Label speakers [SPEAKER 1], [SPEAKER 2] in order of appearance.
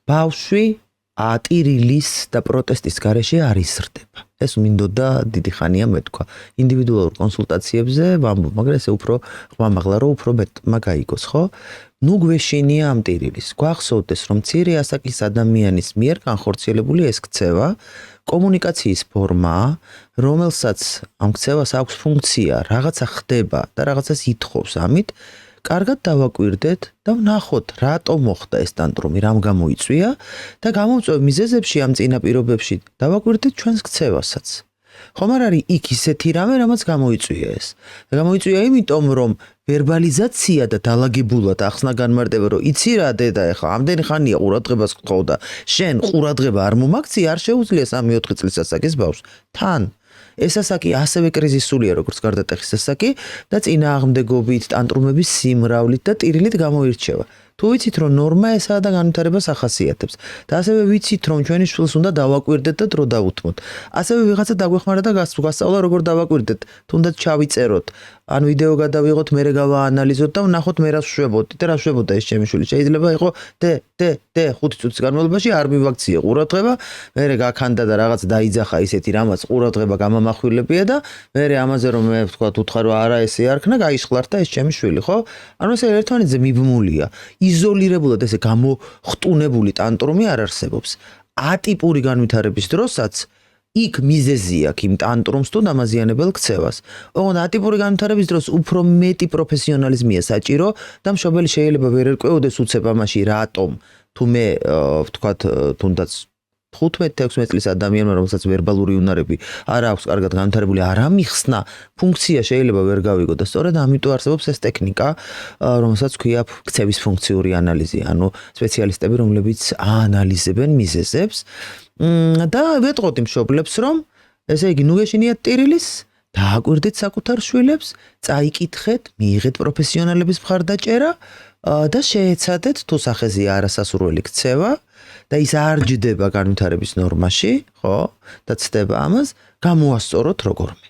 [SPEAKER 1] ბავშვი ტირილის და პროტესტის გარეშე არ იზრდება. ეს მინდოდა დიდი ხანია მეთქვა. ინდივიდუალურ კონსულტაციებზე ვამბობ, მაგრამ ესე უფრო ღვამაღლა რომ უფრო მეტმა გაიგოს, ხო? ნუ გვეშინია ამ ტირილის. გვახსოვდეს, რომ მცირე ასაკის ადამიანის მიერ განხორციელებული ეს ქცევა კომუნიკაციის ფორმაა, რომელსაც ამ ქცევას აქვს ფუნქცია, რაღაცა ხდება და რაღაცას ითხოვს ამით. კარგად დავაკვირდეთ და ვნახოთ, რატომ მოხდა ეს ტანტრუმი, რამ გამოიწვია და გამომწვევ მიზეზებში ამ წინაპირობებში დავაკვირდეთ ჩვენს ქცევასაც. ხომ არ არის იქ ისეთი რამე, რამაც გამოიწვია ეს. და გამოიწვია იმიტომ, რომ ვერბალიზაცია და დალაგებულად ახსნა განმარტება, რომ იცი რა დედა, ეხლა ამდენი ხანია ყურადღებას გთხოვ და შენ ყურადღება არ მომაქცი, არ შეუძლია 3-4 წლის ასაკის ბავშვს. თან ეს ასაკი ასევე კრიზისულია, როგორც გარდატეხის ასაკი და წინააღმდეგობით, ტანტრუმების სიმრავლით და ტირილით გამოირჩევა. თუ ვიცით, რომ ნორმა ესაა და განვითარებას ახასიათებს და ასევე ვიცით, რომ ჩვენი შვილს უნდა დავაკვირდეთ და დრო დავუთმოთ. ასევე ვიღაცა დაგვეხმარა და გასწავლა, როგორ დავაკვირდეთ, თუნდაც ჩავიწეროთ, ან ვიდეო გადავიღოთ, მერე გავაანალიზოთ და ვნახოთ მე რას ვშვებოდი და რა შვებოდა ეს ჩემი შვილი. შეიძლება იყო დე 5 წუთის განმავლობაში არ მივაქციე ყურადღება, მერე გაქანდა და რაღაც დაიძახა ისეთი რამაც ყურადღება გამამახვილებია და მერე ამაზე რომ მე ვთქვა უთხარო არა ესე არქნა, გაიშხლარდა ეს ჩემი შვილი, ხო? ანუ ეს ერთმანეთზე მიბმულია. იზოლირებულად ესე გამოხტუნებული ტანტრუმი არ არსებობს. ატიპური განვითარების დროსაც იქ მიზეზი აქვს იმ ტანტრუმს თუ დამაზიანებელ ქცევას. ოღონდ ატიპური განვითარების დროს უფრო მეტი პროფესიონალიზმია საჭირო და მშობელი შეიძლება ვერ ერკვეოდეს უცებ ამაში რატომ თუ მე ვთქვათ თუნდაც 15-16 წლის ადამიანმა, რომელსაც ვერბალური უნარები არ აქვს კარგად განვითარებული, არ ამიხსნა ფუნქცია შეიძლება ვერ გავიგო და სწორედ ამიტომ არსებობს ეს ტექნიკა, რომელსაც ქვია ქცევის ფუნქციური ანალიზი, ანუ სპეციალისტები, რომლებიც აანალიზებენ მიზეზებს და ვეტყოდი მშობლებს, რომ ესე იგი ნუ გეშინიათ ტირილის, დააკვირდეთ საკუთარ შვილებს, წაიკითხეთ, მიიღეთ პროფესიონალების მხარდაჭერა და შეეცადეთ თუ სახეზეა არასასურველი ქცევა და ის არ ჯდება განვითარების ნორმაში, ხო? და ცდება ამას, გამოასწოროთ როგორმე.